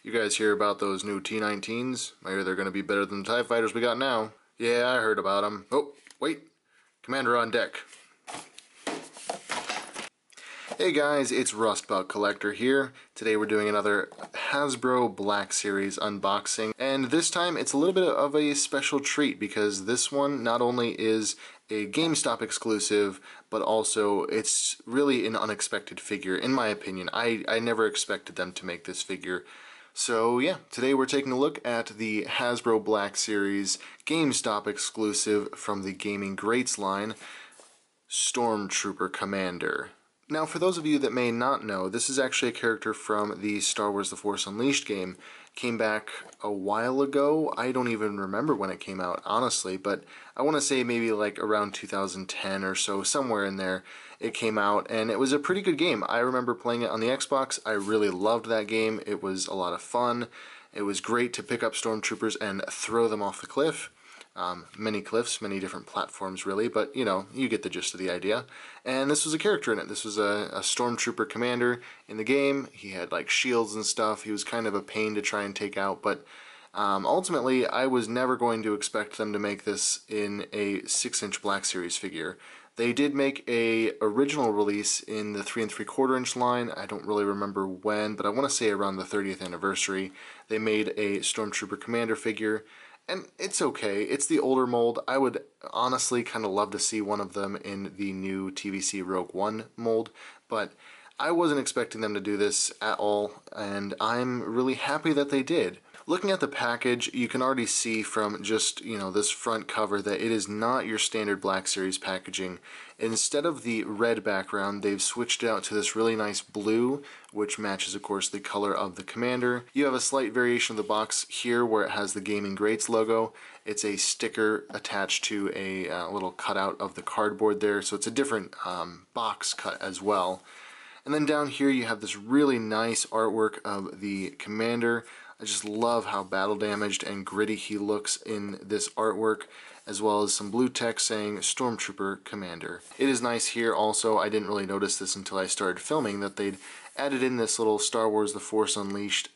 You guys hear about those new T-19s? I hear they're going to be better than the TIE fighters we got now. Yeah, I heard about them. Oh, wait. Commander on deck. Hey guys, it's Rustbelt Collector here. Today we're doing another Hasbro Black Series unboxing, and this time it's a little bit of a special treat because this one not only is a Gamestop exclusive, but also it's really an unexpected figure, in my opinion. I never expected them to make this figure. So yeah, today we're taking a look at the Hasbro Black Series Gamestop exclusive from the Gaming Greats line, Stormtrooper Commander. Now, for those of you that may not know, this is actually a character from the Star Wars The Force Unleashed game. Came back a while ago. I don't even remember when it came out, honestly, but I want to say maybe like around 2010 or so, somewhere in there, it came out, and it was a pretty good game. I remember playing it on the Xbox. I really loved that game. It was a lot of fun. It was great to pick up stormtroopers and throw them off the cliff. Many cliffs, many different platforms really, but you know, you get the gist of the idea. And this was a character in it. This was a stormtrooper commander in the game. He had like shields and stuff. He was kind of a pain to try and take out, but ultimately I was never going to expect them to make this in a 6-inch Black Series figure. They did make a original release in the 3 3/4 inch line. I don't really remember when, but I want to say around the 30th anniversary. They made a Stormtrooper Commander figure. And it's okay. It's the older mold. I would honestly kind of love to see one of them in the new TVC Rogue One mold, but I wasn't expecting them to do this at all, and I'm really happy that they did. Looking at the package, you can already see from just, you know, this front cover that it is not your standard Black Series packaging. Instead of the red background, they've switched it out to this really nice blue, which matches, of course, the color of the Commander. You have a slight variation of the box here where it has the Gaming Greats logo. It's a sticker attached to a little cutout of the cardboard there, so it's a different box cut as well. And then down here you have this really nice artwork of the Commander. I just love how battle damaged and gritty he looks in this artwork, as well as some blue text saying Stormtrooper Commander. It is nice here also, I didn't really notice this until I started filming, that they'd added in this little Star Wars The Force Unleashed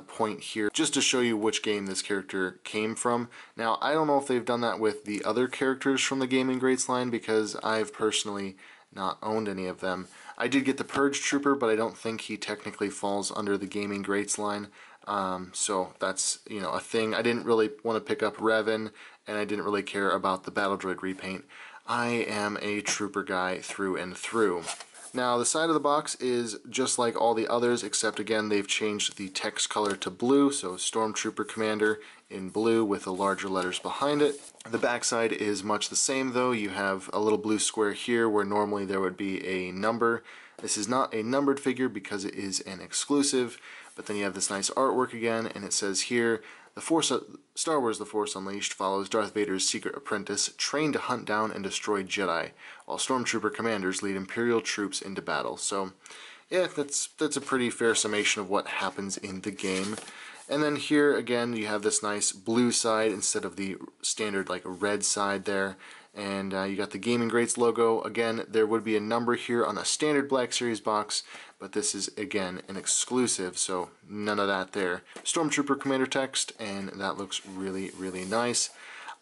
point here, just to show you which game this character came from. Now, I don't know if they've done that with the other characters from the Gaming Greats line, because I've personally not owned any of them. I did get the Purge Trooper, but I don't think he technically falls under the Gaming Greats line. So that's, you know, a thing. I didn't really want to pick up Revan, and I didn't really care about the Battle Droid repaint. I am a Trooper guy through and through. Now, the side of the box is just like all the others, except again, they've changed the text color to blue, so Stormtrooper Commander in blue with the larger letters behind it. The back side is much the same though. You have a little blue square here where normally there would be a number. This is not a numbered figure because it is an exclusive, but then you have this nice artwork again, and it says here, Star Wars The Force Unleashed follows Darth Vader's secret apprentice, trained to hunt down and destroy Jedi, while Stormtrooper commanders lead Imperial troops into battle. So, yeah, that's a pretty fair summation of what happens in the game. And then here, again, you have this nice blue side instead of the standard, like, red side there. And you got the Gaming Greats logo. Again, there would be a number here on a standard Black Series box, but this is, again, an exclusive, so none of that there. Stormtrooper Commander text, and that looks really, really nice.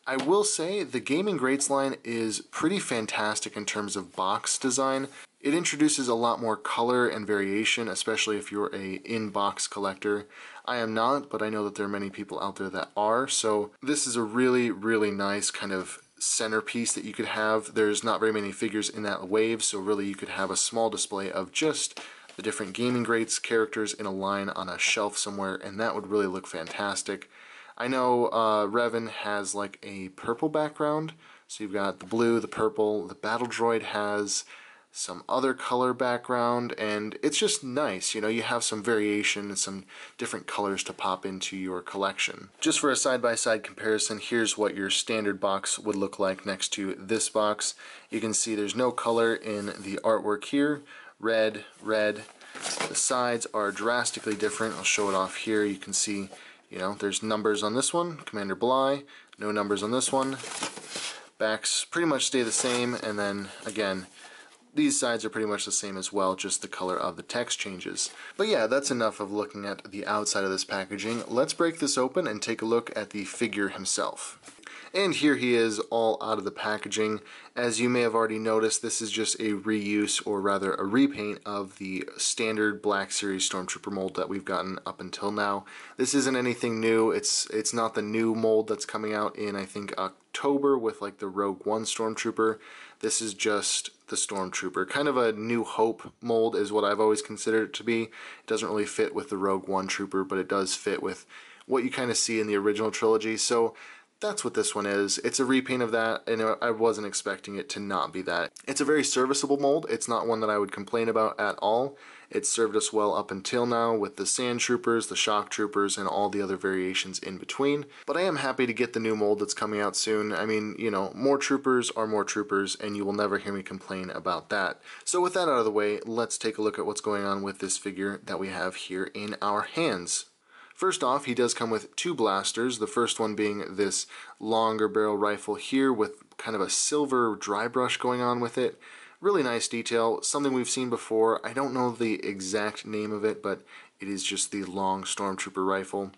I will say the Gaming Greats line is pretty fantastic in terms of box design. It introduces a lot more color and variation, especially if you're a in-box collector. I am not, but I know that there are many people out there that are, so this is a really, really nice kind of centerpiece that you could have. There's not very many figures in that wave, so really you could have a small display of just the different Gaming Greats characters in a line on a shelf somewhere, and that would really look fantastic. I know Revan has like a purple background, so you've got the blue, the purple. The Battle Droid has some other color background, and it's just nice. You know, you have some variation and some different colors to pop into your collection. Just for a side-by-side comparison, here's what your standard box would look like next to this box. You can see there's no color in the artwork here. Red, red. The sides are drastically different. I'll show it off here. You can see, you know, there's numbers on this one, Commander Bly, no numbers on this one. Backs pretty much stay the same, and then again, These sides are pretty much the same as well, just the color of the text changes. But yeah, that's enough of looking at the outside of this packaging. Let's break this open and take a look at the figure himself. And here he is, all out of the packaging. As you may have already noticed, this is just a reuse, or rather a repaint, of the standard Black Series Stormtrooper mold that we've gotten up until now. This isn't anything new. It's not the new mold that's coming out in, I think, October with like the Rogue One Stormtrooper. This is just the Stormtrooper. Kind of a New Hope mold is what I've always considered it to be. It doesn't really fit with the Rogue One Trooper, but it does fit with what you kind of see in the original trilogy. So that's what this one is. It's a repaint of that, and I wasn't expecting it to not be that. It's a very serviceable mold. It's not one that I would complain about at all. It's served us well up until now with the Sand Troopers, the Shock Troopers, and all the other variations in between. But I am happy to get the new mold that's coming out soon. I mean, you know, more troopers are more troopers, and you will never hear me complain about that. So with that out of the way, let's take a look at what's going on with this figure that we have here in our hands. First off, he does come with two blasters, the first one being this longer barrel rifle here with kind of a silver dry brush going on with it. Really nice detail, something we've seen before. I don't know the exact name of it, but it is just the long Stormtrooper rifle.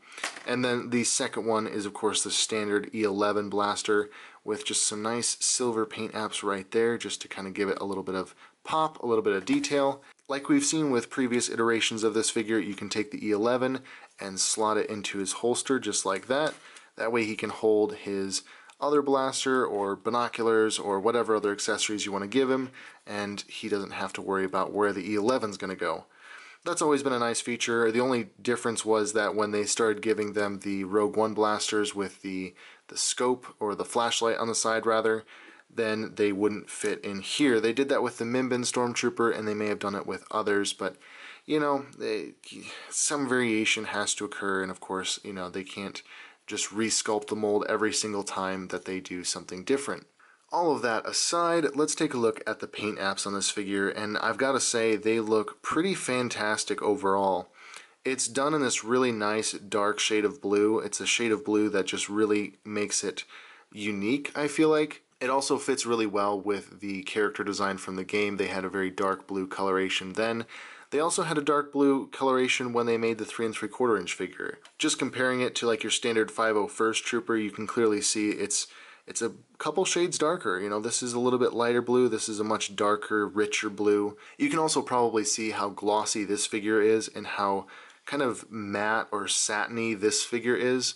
And then the second one is, of course, the standard E11 blaster with just some nice silver paint apps right there, just to kind of give it a little bit of pop, a little bit of detail. Like we've seen with previous iterations of this figure, you can take the E11 and slot it into his holster just like that. That way he can hold his other blaster or binoculars or whatever other accessories you want to give him, and he doesn't have to worry about where the E11 is going to go. That's always been a nice feature. The only difference was that when they started giving them the Rogue One blasters with the scope, or the flashlight on the side rather, then they wouldn't fit in here. They did that with the Minbin Stormtrooper, and they may have done it with others, but you know, some variation has to occur, and of course, you know, they can't just resculpt the mold every single time that they do something different. All of that aside, let's take a look at the paint apps on this figure, and I've got to say they look pretty fantastic overall. It's done in this really nice dark shade of blue. It's a shade of blue that just really makes it unique, I feel like. It also fits really well with the character design from the game. They had a very dark blue coloration then. They also had a dark blue coloration when they made the 3 3/4 inch figure. Just comparing it to like your standard 501st Trooper, you can clearly see it's a couple shades darker. You know, this is a little bit lighter blue, this is a much darker, richer blue. You can also probably see how glossy this figure is and how kind of matte or satiny this figure is.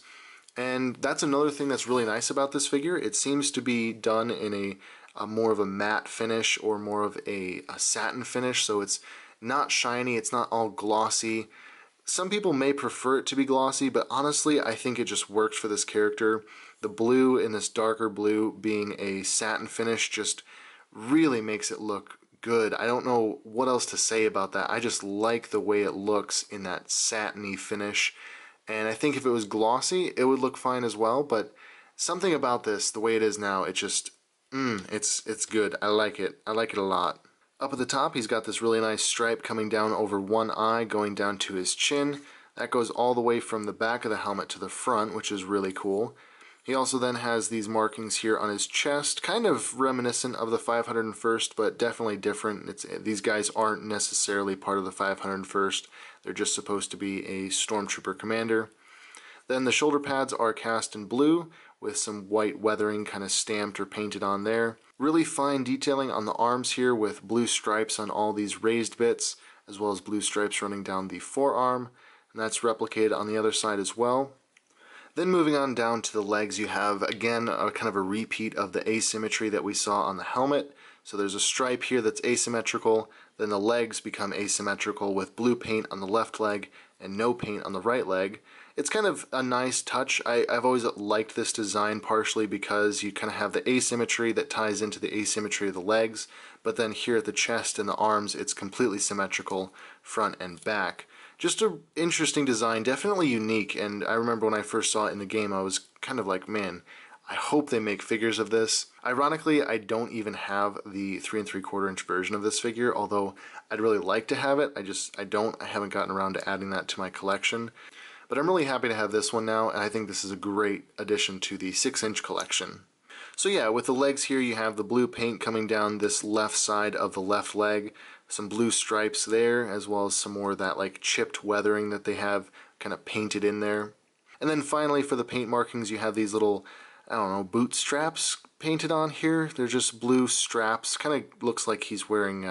And that's another thing that's really nice about this figure. It seems to be done in a more of a matte finish, or more of a satin finish, so it's not shiny, it's not all glossy. Some people may prefer it to be glossy, but honestly I think it just works for this character. The blue in this darker blue being a satin finish just really makes it look good. I don't know what else to say about that. I just like the way it looks in that satiny finish. And I think if it was glossy, it would look fine as well, but something about this, the way it is now, it just, it's good. I like it. I like it a lot. Up at the top, he's got this really nice stripe coming down over one eye, going down to his chin. That goes all the way from the back of the helmet to the front, which is really cool. He also then has these markings here on his chest, kind of reminiscent of the 501st, but definitely different. These guys aren't necessarily part of the 501st. They're just supposed to be a Stormtrooper commander. Then the shoulder pads are cast in blue, with some white weathering kind of stamped or painted on there. Really fine detailing on the arms here, with blue stripes on all these raised bits, as well as blue stripes running down the forearm, and that's replicated on the other side as well. Then moving on down to the legs, you have, again, a kind of a repeat of the asymmetry that we saw on the helmet. So there's a stripe here that's asymmetrical, then the legs become asymmetrical with blue paint on the left leg and no paint on the right leg. It's kind of a nice touch. I've always liked this design, partially because you kind of have the asymmetry that ties into the asymmetry of the legs, but then here at the chest and the arms, it's completely symmetrical front and back. Just an interesting design, definitely unique, and I remember when I first saw it in the game, I was kind of like, man, I hope they make figures of this. Ironically, I don't even have the 3 3/4 inch version of this figure, although I'd really like to have it. I haven't gotten around to adding that to my collection. But I'm really happy to have this one now, and I think this is a great addition to the 6 inch collection. So yeah, with the legs here, you have the blue paint coming down this left side of the left leg, some blue stripes there, as well as some more of that like chipped weathering that they have kind of painted in there. And then finally for the paint markings, you have these little, I don't know, boot straps painted on here. They're just blue straps. Kind of looks like he's wearing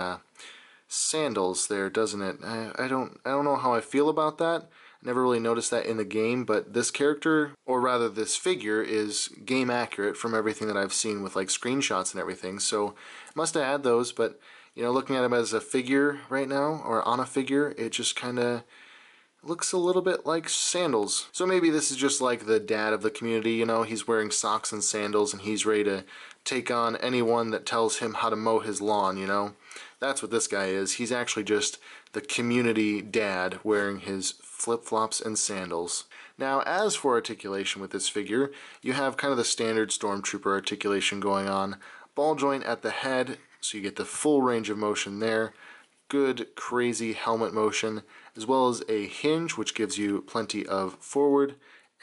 sandals there, doesn't it? I don't know how I feel about that. Never really noticed that in the game, but this character, or rather this figure, is game accurate from everything that I've seen with like screenshots and everything, so must have had those. But you know, looking at him as a figure right now, or on a figure, it just kind of looks a little bit like sandals. So maybe this is just like the dad of the community, you know, he's wearing socks and sandals and he's ready to take on anyone that tells him how to mow his lawn, you know. That's what this guy is. He's actually just the community dad wearing his flip-flops and sandals. Now, as for articulation with this figure, you have kind of the standard Stormtrooper articulation going on. Ball joint at the head, so you get the full range of motion there. Good, crazy helmet motion, as well as a hinge, which gives you plenty of forward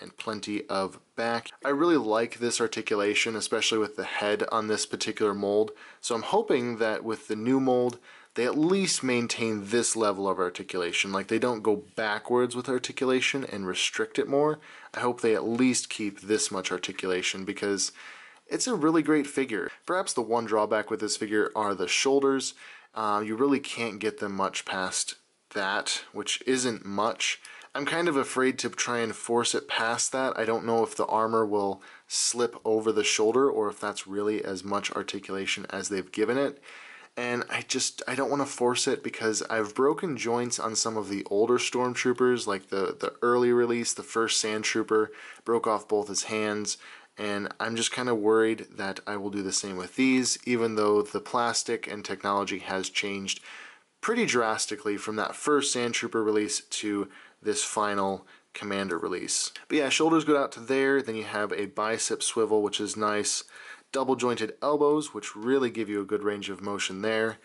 and plenty of back. I really like this articulation, especially with the head on this particular mold, so I'm hoping that with the new mold, they at least maintain this level of articulation. Like, they don't go backwards with articulation and restrict it more. I hope they at least keep this much articulation, because it's a really great figure. Perhaps the one drawback with this figure are the shoulders. You really can't get them much past that, which isn't much. I'm kind of afraid to try and force it past that. I don't know if the armor will slip over the shoulder or if that's really as much articulation as they've given it. And I don't want to force it, because I've broken joints on some of the older Stormtroopers, like the early release, the first Sand Trooper, broke off both his hands. And I'm just kind of worried that I will do the same with these, even though the plastic and technology has changed pretty drastically from that first Sand Trooper release to this final Commander release. But yeah, shoulders go out to there, then you have a bicep swivel, which is nice, double jointed elbows, which really give you a good range of motion there.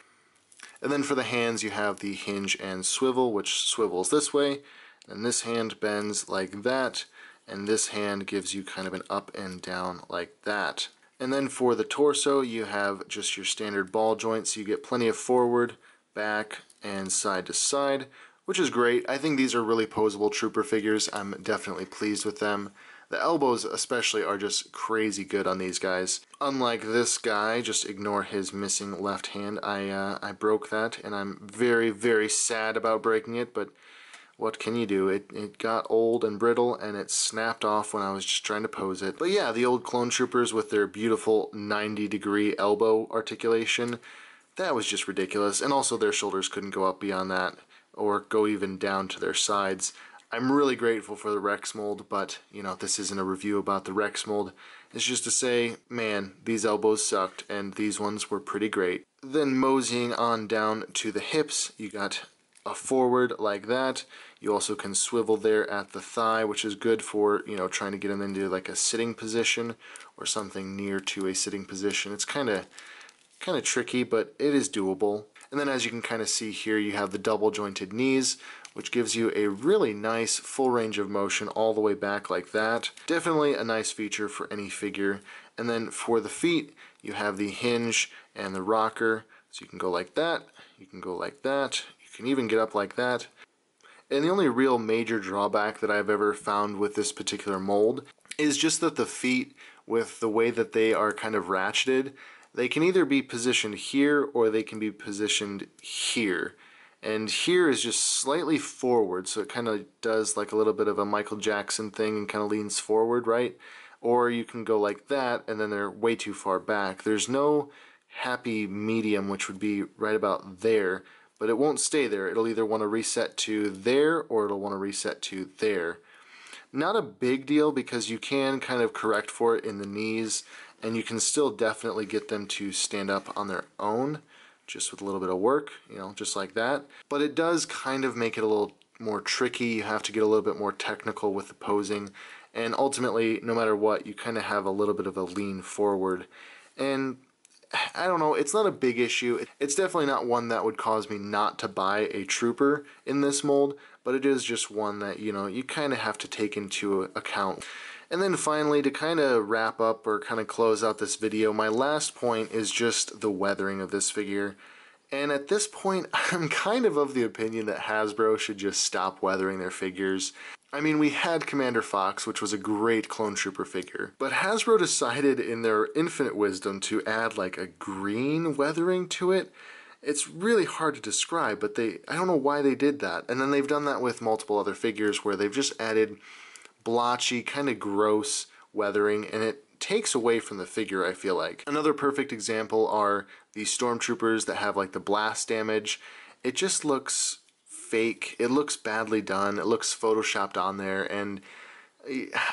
And then for the hands, you have the hinge and swivel, which swivels this way, and this hand bends like that, and this hand gives you kind of an up and down like that. And then for the torso, you have just your standard ball joints, so you get plenty of forward, back, and side to side, which is great. I think these are really posable trooper figures. I'm definitely pleased with them. The elbows especially are just crazy good on these guys. Unlike this guy, just ignore his missing left hand. I broke that, and I'm very, very sad about breaking it, but what can you do? It got old and brittle, and it snapped off when I was just trying to pose it. But yeah, the old clone troopers with their beautiful 90-degree elbow articulation, that was just ridiculous. And also their shoulders couldn't go up beyond that, or go even down to their sides. I'm really grateful for the Rex mold, but, you know, this isn't a review about the Rex mold. It's just to say, man, these elbows sucked, and these ones were pretty great. Then moseying on down to the hips, you got a forward like that. You also can swivel there at the thigh, which is good for, you know, trying to get them into like a sitting position or something near to a sitting position. It's kind of tricky, but it is doable. And then as you can kind of see here, you have the double jointed knees, which gives you a really nice full range of motion all the way back like that. Definitely a nice feature for any figure. And then for the feet, you have the hinge and the rocker, so you can go like that, you can go like that, you can even get up like that. And the only real major drawback that I've ever found with this particular mold is just that the feet, with the way that they are kind of ratcheted, they can either be positioned here or they can be positioned here. And here is just slightly forward, so it kind of does like a little bit of a Michael Jackson thing and kind of leans forward, right? Or you can go like that and then they're way too far back. There's no happy medium, which would be right about there, but it won't stay there. It'll either want to reset to there or it'll want to reset to there. Not a big deal, because you can kind of correct for it in the knees, and you can still definitely get them to stand up on their own, just with a little bit of work, you know, just like that. But it does kind of make it a little more tricky. You have to get a little bit more technical with the posing, and ultimately, no matter what, you kind of have a little bit of a lean forward. And I don't know, it's not a big issue. It's definitely not one that would cause me not to buy a trooper in this mold, but it is just one that, you know, you kind of have to take into account. And then finally, to kind of wrap up or kind of close out this video, my last point is just the weathering of this figure. And at this point, I'm kind of the opinion that Hasbro should just stop weathering their figures. I mean, we had Commander Fox, which was a great Clone Trooper figure, but Hasbro decided in their infinite wisdom to add like a green weathering to it. It's really hard to describe, but I don't know why they did that. And then they've done that with multiple other figures where they've just added blotchy, kind of gross weathering, and it takes away from the figure, I feel like. Another perfect example are these Stormtroopers that have like the blast damage. It just looks fake. It looks badly done. It looks photoshopped on there, and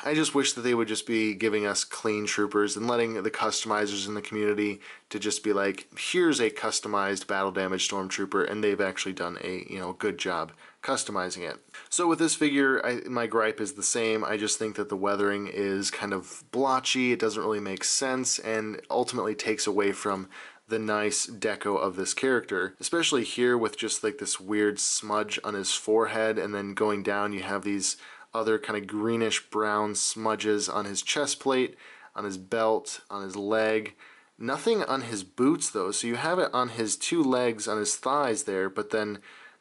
I just wish that they would just be giving us clean troopers and letting the customizers in the community to just be like, here's a customized battle damage Stormtrooper, and they've actually done a good job customizing it. So with this figure, my gripe is the same. I just think that the weathering is kind of blotchy. It doesn't really make sense, and ultimately takes away from the nice deco of this character, especially here with just like this weird smudge on his forehead, and then going down you have these other kind of greenish brown smudges on his chest plate, on his belt, on his leg. Nothing on his boots though, so you have it on his two legs, on his thighs there, but then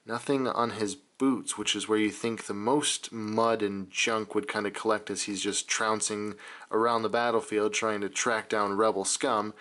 nothing on his boots, which is where you think the most mud and junk would kind of collect as he's just trouncing around the battlefield trying to track down rebel scum.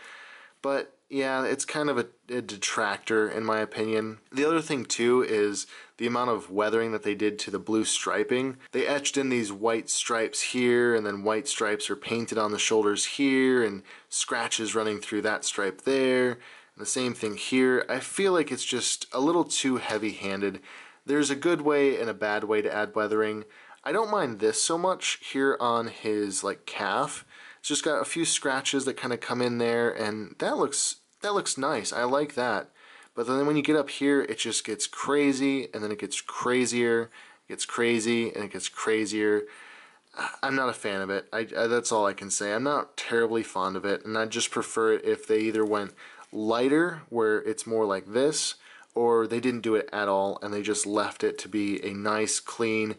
But yeah, it's kind of a detractor in my opinion. The other thing too is the amount of weathering that they did to the blue striping. They etched in these white stripes here, and then white stripes are painted on the shoulders here, and scratches running through that stripe there. And the same thing here. I feel like it's just a little too heavy-handed. There's a good way and a bad way to add weathering. I don't mind this so much here on his like calf. It's just got a few scratches that kind of come in there, and that looks nice. I like that. But then when you get up here, it just gets crazy, and then it gets crazier, it gets crazy, and it gets crazier. I'm not a fan of it. That's all I can say. I'm not terribly fond of it, and I just prefer it if they either went lighter, where it's more like this, or they didn't do it at all, and they just left it to be a nice, clean,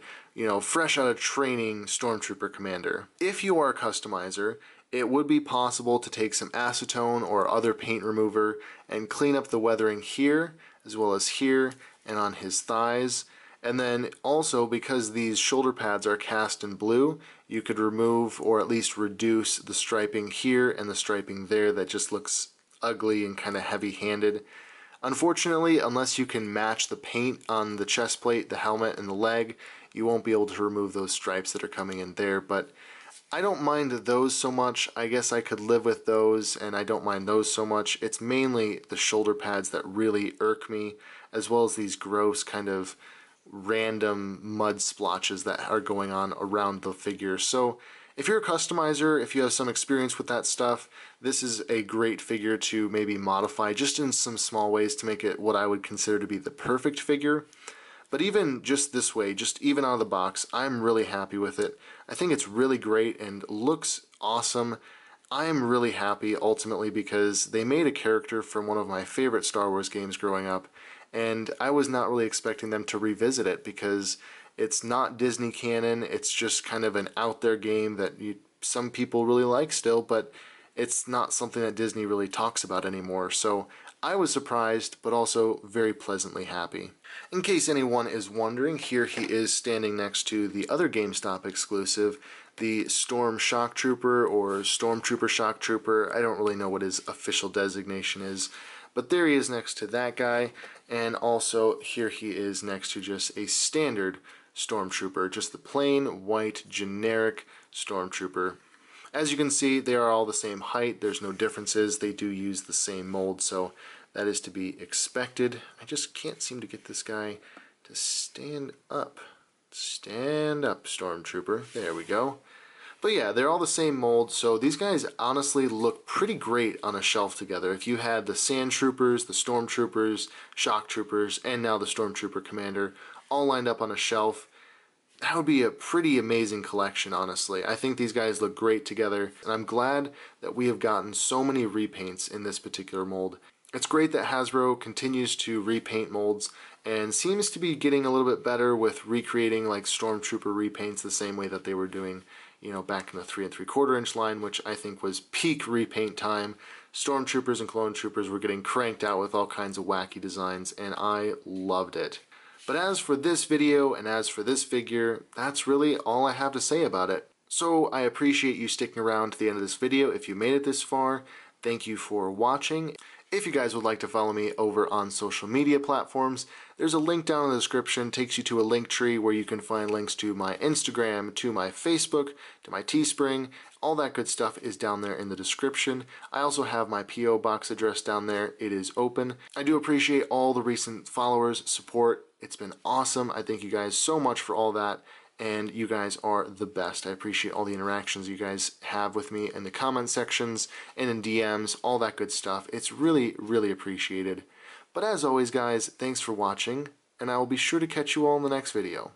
fresh out of training Stormtrooper commander. If you are a customizer, it would be possible to take some acetone or other paint remover and clean up the weathering here, as well as here, and on his thighs. And then also, because these shoulder pads are cast in blue, you could remove or at least reduce the striping here and the striping there that just looks ugly and kind of heavy-handed. Unfortunately, unless you can match the paint on the chest plate, the helmet, and the leg, you won't be able to remove those stripes that are coming in there, but I don't mind those so much. I guess I could live with those, and I don't mind those so much. It's mainly the shoulder pads that really irk me, as well as these gross kind of random mud splotches that are going on around the figure. So if you're a customizer, if you have some experience with that stuff, this is a great figure to maybe modify just in some small ways to make it what I would consider to be the perfect figure. But even just this way, just even out of the box, I'm really happy with it. I think it's really great and looks awesome. I am really happy ultimately because they made a character from one of my favorite Star Wars games growing up, and I was not really expecting them to revisit it because it's not Disney canon. It's just kind of an out there game that some people really like still, but it's not something that Disney really talks about anymore. So I was surprised, but also very pleasantly happy. In case anyone is wondering, here he is standing next to the other GameStop exclusive, the Storm Shock Trooper or Stormtrooper Shock Trooper. I don't really know what his official designation is, but there he is next to that guy, and also here he is next to just a standard Stormtrooper, just the plain white generic Stormtrooper. As you can see, they are all the same height. There's no differences. They do use the same mold, so that is to be expected. I just can't seem to get this guy to stand up. Stand up, Stormtrooper. There we go. But yeah, they're all the same mold, so these guys honestly look pretty great on a shelf together. If you had the Sand Troopers, the Stormtroopers, Shock Troopers, and now the Stormtrooper Commander all lined up on a shelf, that would be a pretty amazing collection, honestly. I think these guys look great together, and I'm glad that we have gotten so many repaints in this particular mold. It's great that Hasbro continues to repaint molds and seems to be getting a little bit better with recreating like Stormtrooper repaints the same way that they were doing, you know, back in the 3 3/4 inch line, which I think was peak repaint time. Stormtroopers and Clone Troopers were getting cranked out with all kinds of wacky designs, and I loved it. But as for this video and as for this figure, that's really all I have to say about it. So I appreciate you sticking around to the end of this video. If you made it this far, thank you for watching. If you guys would like to follow me over on social media platforms, there's a link down in the description, takes you to a link tree where you can find links to my Instagram, to my Facebook, to my Teespring. All that good stuff is down there in the description. I also have my P.O. box address down there. It is open. I do appreciate all the recent followers, support. It's been awesome. I thank you guys so much for all that. And you guys are the best. I appreciate all the interactions you guys have with me in the comment sections and in DMs, all that good stuff. It's really, really appreciated. But as always, guys, thanks for watching, and I will be sure to catch you all in the next video.